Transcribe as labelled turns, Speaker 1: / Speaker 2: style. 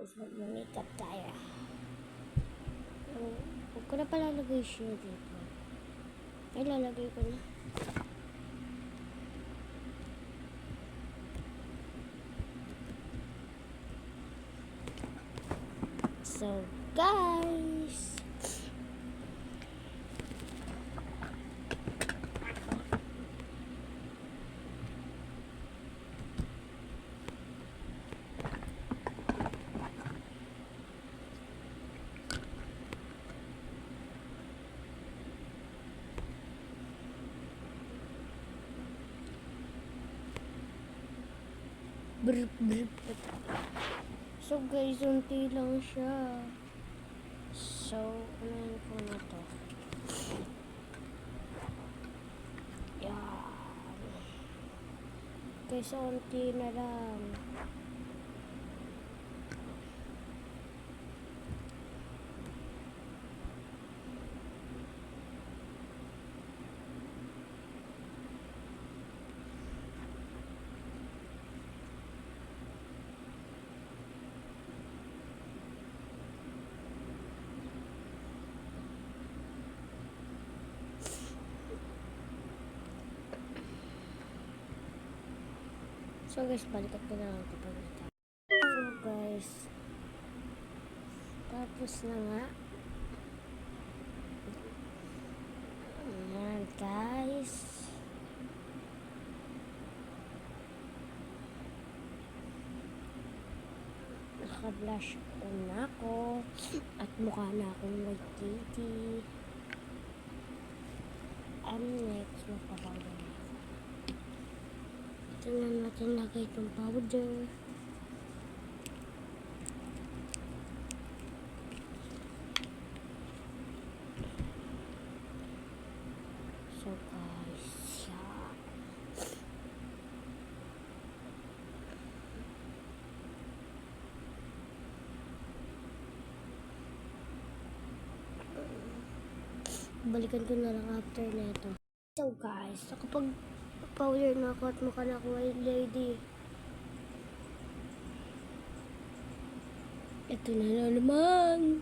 Speaker 1: guys, mag-makeup tayo. Huwag ko na pala lagay siya dito. Ay, lalagay ko na. So, guys, so guys, unti lang siya. So, unahin ko na to. Yan. Guys, unti na lang. So guys, balikat ko na lang ito pagkita. So guys, tapos na nga. Ayan guys. Naka-blush on na ako. At mukha na akong white kitty. Next, magpapawder na. Tingnan natin lagay itong powder. So guys, yeah. Balikan ko na lang after nito. So guys, kapag powder na ako at mukha na ako white lady. Ito na naman.